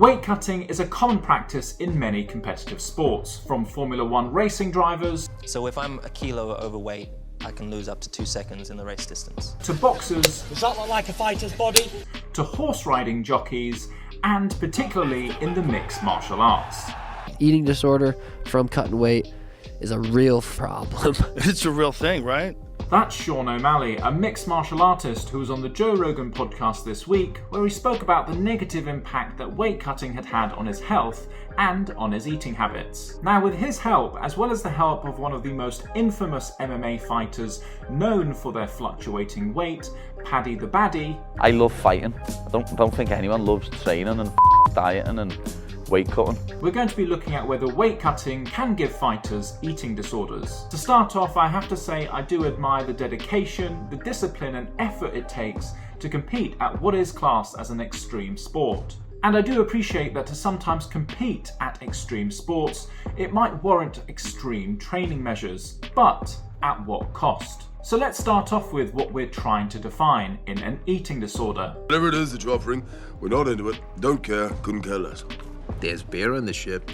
Weight cutting is a common practice in many competitive sports, from Formula One racing drivers. So if I'm a kilo overweight, I can lose up to 2 seconds in the race distance. To boxers. Does that look like a fighter's body? To horse riding jockeys, and particularly in the mixed martial arts. Eating disorder from cutting weight is a real problem. It's a real thing, right? That's Sean O'Malley, a mixed martial artist who was on the Joe Rogan Podcast this week, where he spoke about the negative impact that weight cutting had had on his health and on his eating habits. Now, with his help, as well as the help of one of the most infamous MMA fighters known for their fluctuating weight, Paddy the Baddy. I love fighting. I don't think anyone loves training and dieting and weight cutting. We're going to be looking at whether weight cutting can give fighters eating disorders. To start off, I have to say I do admire the dedication, the discipline and effort it takes to compete at what is classed as an extreme sport. And I do appreciate that to sometimes compete at extreme sports, it might warrant extreme training measures, but at what cost? So let's start off with what we're trying to define in an eating disorder. Whatever it is that you're offering, we're not into it, don't care, couldn't care less. There's beer on the ship.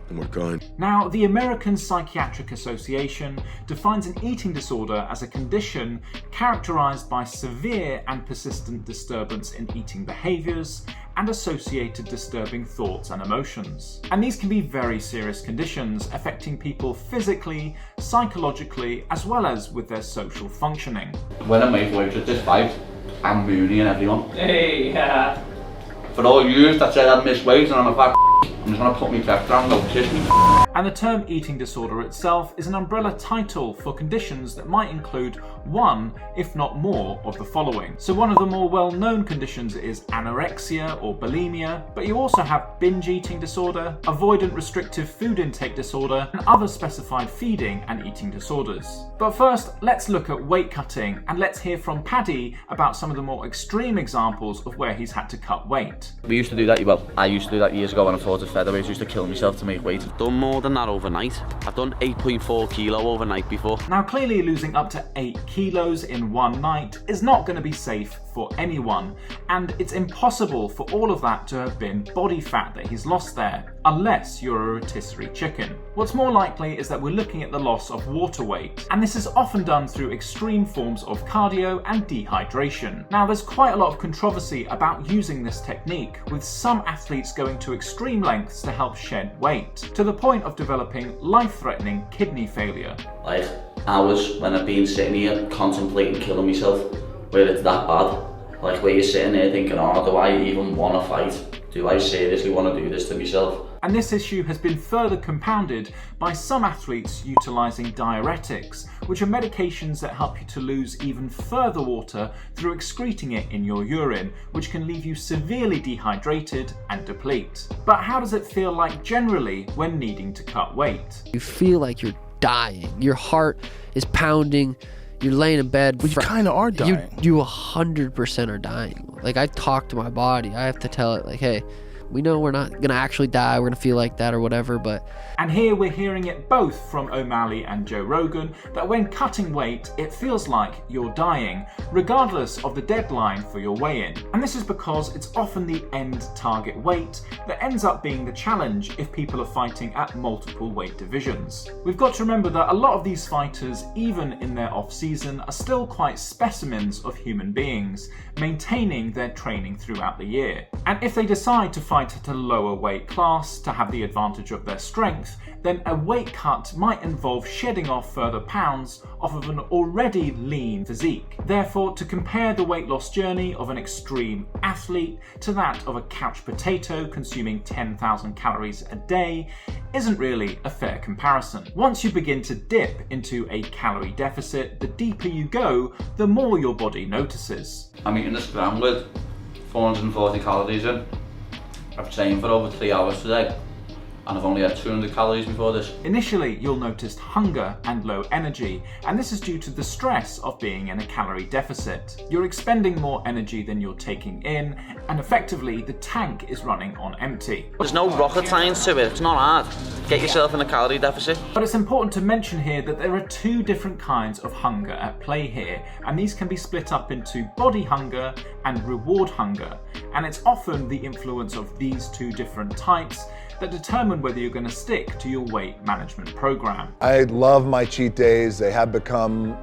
And what kind? Now, the American Psychiatric Association defines an eating disorder as a condition characterized by severe and persistent disturbance in eating behaviors and associated disturbing thoughts and emotions. And these can be very serious conditions affecting people physically, psychologically, as well as with their social functioning. When I make weight at this fight, I'm mooning everyone. Hey, For all you that said I'd miss weight and I'm a fat I'm just gonna put me pep down, don't kiss me. And the term eating disorder itself is an umbrella title for conditions that might include one, if not more, of the following. So one of the more well-known conditions is anorexia or bulimia, but you also have binge eating disorder, avoidant restrictive food intake disorder, and other specified feeding and eating disorders. But first, let's look at weight cutting, and let's hear from Paddy about some of the more extreme examples of where he's had to cut weight. We used to do that, well, I used to do that years ago when I fought at featherweight. I used to kill myself to make weight. Done more than that overnight. I've done 8.4 kilo overnight before. Now, clearly losing up to 8 kilos in one night is not going to be safe for anyone, and it's impossible for all of that to have been body fat that he's lost there, unless you're a rotisserie chicken. What's more likely is that we're looking at the loss of water weight, and this is often done through extreme forms of cardio and dehydration. Now, there's quite a lot of controversy about using this technique, with some athletes going to extreme lengths to help shed weight, to the point of developing life-threatening kidney failure. Like hours when I've been sitting here contemplating killing myself, where it's that bad. Like where you're sitting there thinking, oh, do I even want to fight? Do I seriously want to do this to myself? And this issue has been further compounded by some athletes utilising diuretics, which are medications that help you to lose even further water through excreting it in your urine, which can leave you severely dehydrated and deplete. But how does it feel like generally when needing to cut weight? You feel like you're dying. Your heart is pounding. You're laying in bed. But you kind of are dying. You 100% are dying. Like, I talk to my body. I have to tell it, like, hey, we know we're not going to actually die. We're going to feel like that or whatever, but... And here we're hearing it both from O'Malley and Joe Rogan, that when cutting weight, it feels like you're dying, regardless of the deadline for your weigh-in. And this is because it's often the end target weight that ends up being the challenge if people are fighting at multiple weight divisions. We've got to remember that a lot of these fighters, even in their off-season, are still quite specimens of human beings, maintaining their training throughout the year. And if they decide to fight at a lower weight class to have the advantage of their strength, then a weight cut might involve shedding off further pounds off of an already lean physique. Therefore, to compare the weight loss journey of an extreme athlete to that of a couch potato consuming 10,000 calories a day isn't really a fair comparison. Once you begin to dip into a calorie deficit, the deeper you go, the more your body notices. I'm eating a scram with 440 calories in. I've trained for over 3 hours today. and I've only had 200 calories before this. Initially, you'll notice hunger and low energy, and this is due to the stress of being in a calorie deficit. You're expending more energy than you're taking in, and effectively the tank is running on empty. There's no rocket science to it, it's not hard. Get yourself in a calorie deficit. But it's important to mention here that there are two different kinds of hunger at play here, and these can be split up into body hunger and reward hunger, and it's often the influence of these two different types that determine whether you're going to stick to your weight management program. I love my cheat days. They have become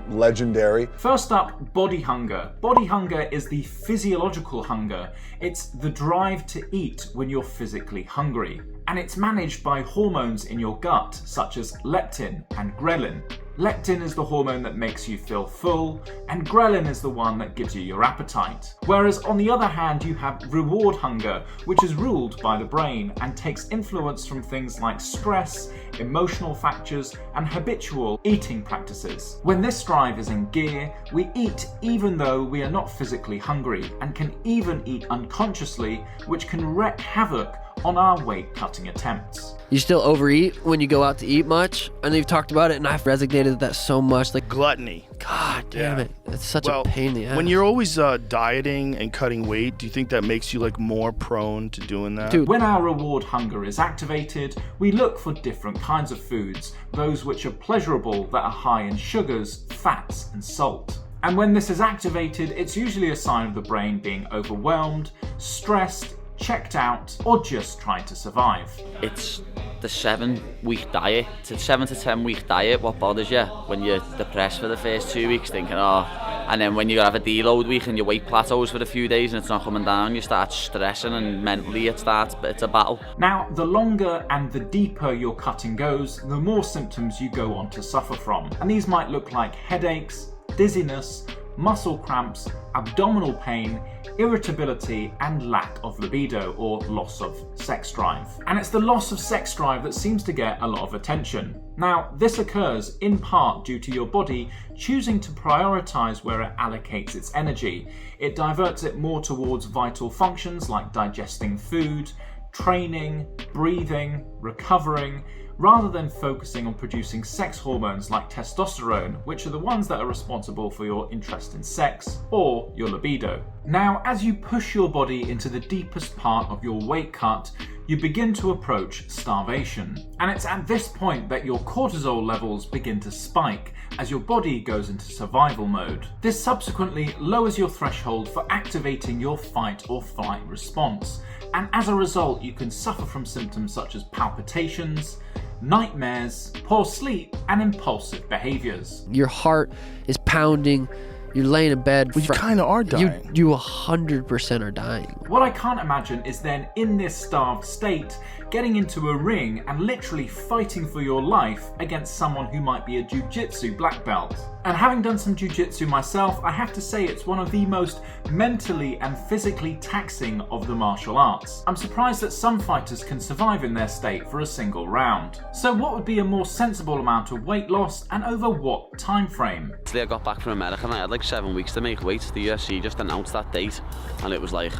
legendary. First up, body hunger. Body hunger is the physiological hunger. It's the drive to eat when you're physically hungry. And it's managed by hormones in your gut, such as leptin and ghrelin. Leptin is the hormone that makes you feel full, and ghrelin is the one that gives you your appetite. Whereas on the other hand, you have reward hunger, which is ruled by the brain and takes influence from things like stress, emotional factors, and habitual eating practices. When this drive is in gear, we eat even though we are not physically hungry, and can even eat unconsciously, which can wreak havoc on our weight cutting attempts. You still overeat when you go out to eat much? I know you've talked about it, and I've resonated with that so much. Like, Gluttony. God damn it. It's such a pain in the ass. When you're always dieting and cutting weight, do you think that makes you like more prone to doing that? Dude. When our reward hunger is activated, we look for different kinds of foods, those which are pleasurable that are high in sugars, fats, and salt. And when this is activated, it's usually a sign of the brain being overwhelmed, stressed, checked out, or just trying to survive. It's the 7-week diet. It's a 7 to 10 week diet what bothers you when you're depressed for the first 2 weeks thinking, and then when you have a deload week and your weight plateaus for a few days and it's not coming down, you start stressing and mentally it's a battle. Now, the longer and the deeper your cutting goes, the more symptoms you go on to suffer from. And these might look like headaches, dizziness, muscle cramps, abdominal pain, irritability, and lack of libido, or loss of sex drive. And it's the loss of sex drive that seems to get a lot of attention. Now, this occurs in part due to your body choosing to prioritize where it allocates its energy. It diverts it more towards vital functions like digesting food, training, breathing, recovering, rather than focusing on producing sex hormones like testosterone, which are the ones that are responsible for your interest in sex or your libido. Now, as you push your body into the deepest part of your weight cut, you begin to approach starvation. And it's at this point that your cortisol levels begin to spike as your body goes into survival mode. This subsequently lowers your threshold for activating your fight or flight response. And as a result, you can suffer from symptoms such as palpitations, nightmares, poor sleep, and impulsive behaviors. Your heart is pounding. You're laying in bed. Well, you kind of are dying. You 100% are dying. What I can't imagine is then in this starved state, getting into a ring and literally fighting for your life against someone who might be a jiu-jitsu black belt. And having done some jiu-jitsu myself, I have to say it's one of the most mentally and physically taxing of the martial arts. I'm surprised that some fighters can survive in their state for a single round. So what would be a more sensible amount of weight loss, and over what time frame? Today I got back from America and I had like 7 weeks to make weight. The UFC just announced that date and it was like,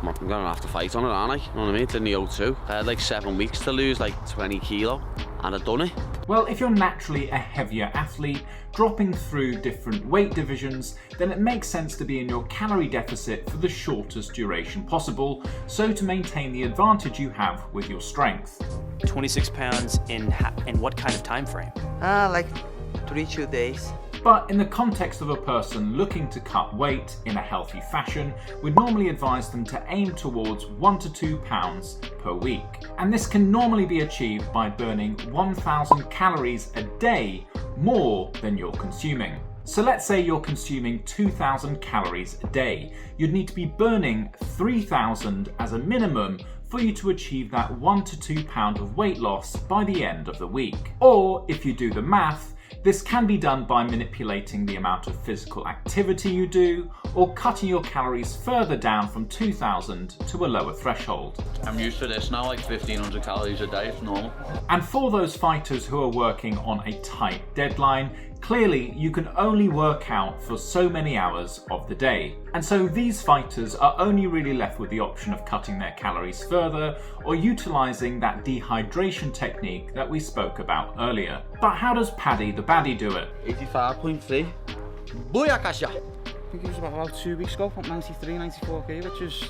I'm gonna have to fight on it, aren't I? You know what I mean? It's in the O2. I had like 7 weeks to lose like 20 kilo and I'd done it. Well, if you're naturally a heavier athlete, dropping through different weight divisions, then it makes sense to be in your calorie deficit for the shortest duration possible, so to maintain the advantage you have with your strength. 26 pounds in what kind of time frame? Like 2 days. But in the context of a person looking to cut weight in a healthy fashion, we'd normally advise them to aim towards 1 to 2 pounds per week. And this can normally be achieved by burning 1,000 calories a day more than you're consuming. So let's say you're consuming 2,000 calories a day. You'd need to be burning 3,000 as a minimum for you to achieve that 1 to 2 pound of weight loss by the end of the week. Or if you do the math, this can be done by manipulating the amount of physical activity you do, or cutting your calories further down from 2,000 to a lower threshold. I'm used to this now, like 1,500 calories a day, it's normal. And for those fighters who are working on a tight deadline, Clearly, you can only work out for so many hours of the day. And so these fighters are only really left with the option of cutting their calories further or utilising that dehydration technique that we spoke about earlier. But how does Paddy the Baddy do it? 85.3. Booyakasha! I think it was about 2 weeks ago, 93, 94 kg, which is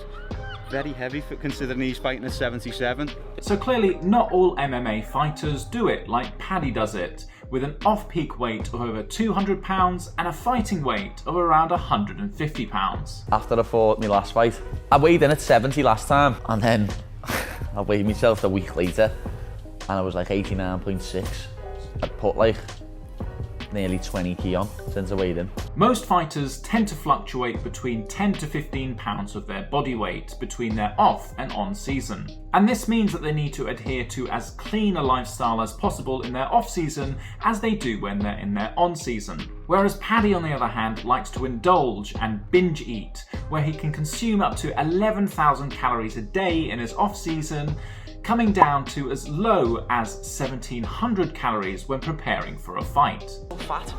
very heavy for considering he's fighting at 77. So clearly not all MMA fighters do it like Paddy does it, with an off-peak weight of over 200 pounds and a fighting weight of around 150 pounds. After I fought my last fight, I weighed in at 70 last time, and then I weighed myself a week later and I was like 89.6. I'd put like nearly 20 kg on since I weighed in. Most fighters tend to fluctuate between 10 to 15 pounds of their body weight between their off and on season. And this means that they need to adhere to as clean a lifestyle as possible in their off season as they do when they're in their on season. Whereas Paddy, on the other hand, likes to indulge and binge eat, where he can consume up to 11,000 calories a day in his off season, coming down to as low as 1,700 calories when preparing for a fight. Fat,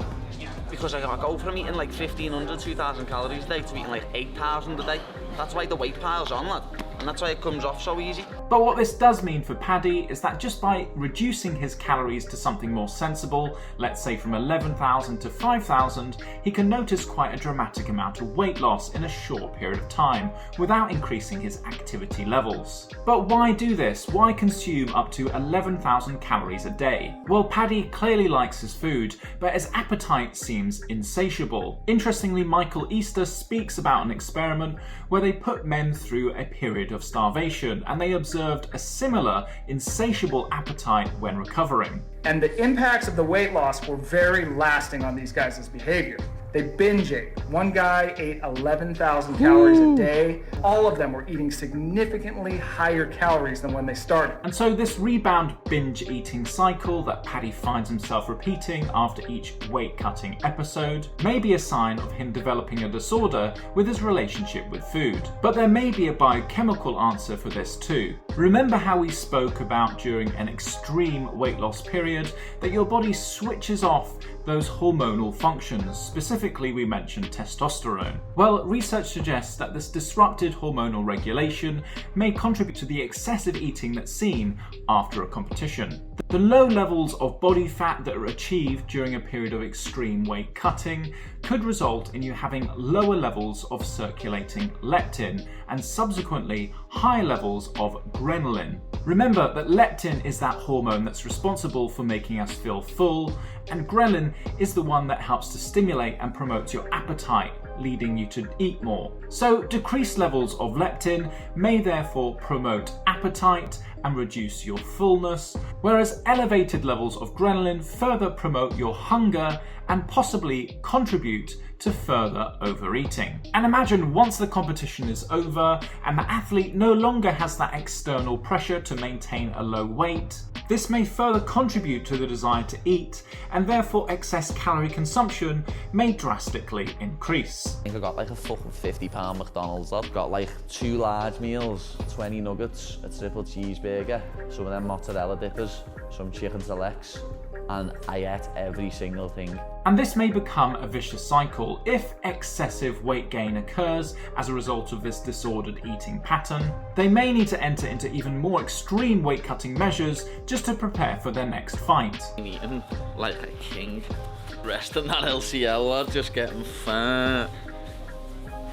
because I go from eating like 1,500, 2,000 calories a day to eating like 8,000 a day. That's why the weight piles on, lad, and that's why it comes off so easy. But what this does mean for Paddy is that just by reducing his calories to something more sensible, let's say from 11,000 to 5,000, he can notice quite a dramatic amount of weight loss in a short period of time without increasing his activity levels. But why do this? Why consume up to 11,000 calories a day? Well, Paddy clearly likes his food, but his appetite seems insatiable. Interestingly, Michael Easter speaks about an experiment where they put men through a period of starvation and they observed a similar insatiable appetite when recovering. And the impacts of the weight loss were very lasting on these guys' behavior. They binge ate. One guy ate 11,000 calories a day. All of them were eating significantly higher calories than when they started. And so this rebound binge eating cycle that Paddy finds himself repeating after each weight cutting episode may be a sign of him developing a disorder with his relationship with food. But there may be a biochemical answer for this too. Remember how we spoke about during an extreme weight loss period that your body switches off those hormonal functions. Specifically, we mentioned testosterone. Well, research suggests that this disrupted hormonal regulation may contribute to the excessive eating that's seen after a competition. The low levels of body fat that are achieved during a period of extreme weight cutting could result in you having lower levels of circulating leptin and subsequently high levels of ghrelin. Remember that leptin is that hormone that's responsible for making us feel full, and ghrelin is the one that helps to stimulate and promote your appetite, leading you to eat more. So decreased levels of leptin may therefore promote appetite and reduce your fullness, whereas elevated levels of ghrelin further promote your hunger and possibly contribute to further overeating. And imagine once the competition is over and the athlete no longer has that external pressure to maintain a low weight, this may further contribute to the desire to eat, and therefore excess calorie consumption may drastically increase. I think I got like a fucking £50 McDonald's. I've got like 2 large meals, 20 nuggets, a triple cheeseburger, some of them mozzarella dippers, some chicken selects, and I ate every single thing. And this may become a vicious cycle if excessive weight gain occurs as a result of this disordered eating pattern. They may need to enter into even more extreme weight cutting measures just to prepare for their next fight. I'm eating like a king. Resting that LCL, lad, just getting fat.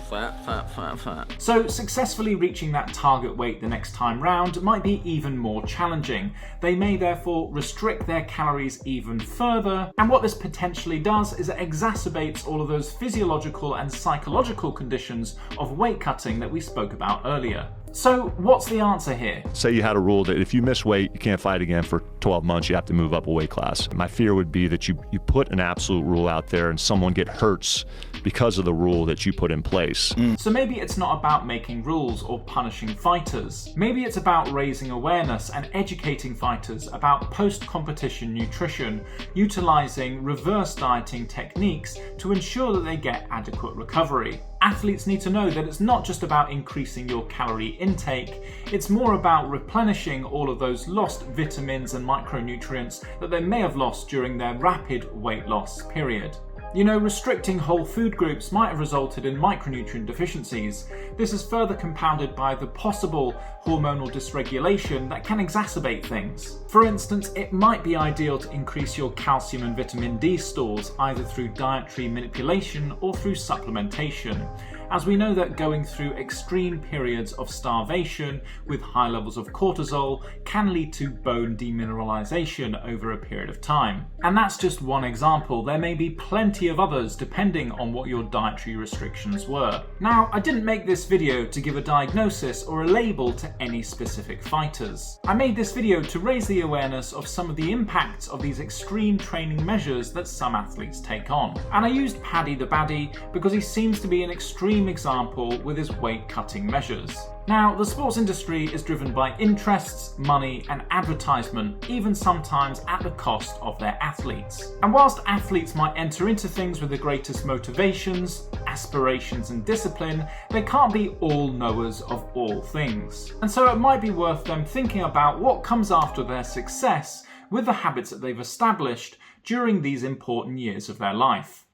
Fat. So successfully reaching that target weight the next time round might be even more challenging. They may therefore restrict their calories even further, and what this potentially does is it exacerbates all of those physiological and psychological conditions of weight cutting that we spoke about earlier. So what's the answer here? Say you had a rule that if you miss weight, you can't fight again for 12 months, you have to move up a weight class. My fear would be that you put an absolute rule out there and someone get hurt because of the rule that you put in place. So maybe it's not about making rules or punishing fighters. Maybe it's about raising awareness and educating fighters about post-competition nutrition, utilizing reverse dieting techniques to ensure that they get adequate recovery. Athletes need to know that it's not just about increasing your calorie intake, it's more about replenishing all of those lost vitamins and micronutrients that they may have lost during their rapid weight loss period. You know, restricting whole food groups might have resulted in micronutrient deficiencies. This is further compounded by the possible hormonal dysregulation that can exacerbate things. For instance, it might be ideal to increase your calcium and vitamin D stores either through dietary manipulation or through supplementation, as we know that going through extreme periods of starvation with high levels of cortisol can lead to bone demineralization over a period of time. And that's just one example. There may be plenty of others depending on what your dietary restrictions were. Now, I didn't make this video to give a diagnosis or a label to any specific fighters. I made this video to raise the awareness of some of the impacts of these extreme training measures that some athletes take on. And I used Paddy the Baddy because he seems to be an extreme example with his weight cutting measures. Now, the sports industry is driven by interests, money, and advertisement, even sometimes at the cost of their athletes. And whilst athletes might enter into things with the greatest motivations, aspirations, and discipline, they can't be all knowers of all things. And so it might be worth them thinking about what comes after their success with the habits that they've established during these important years of their life.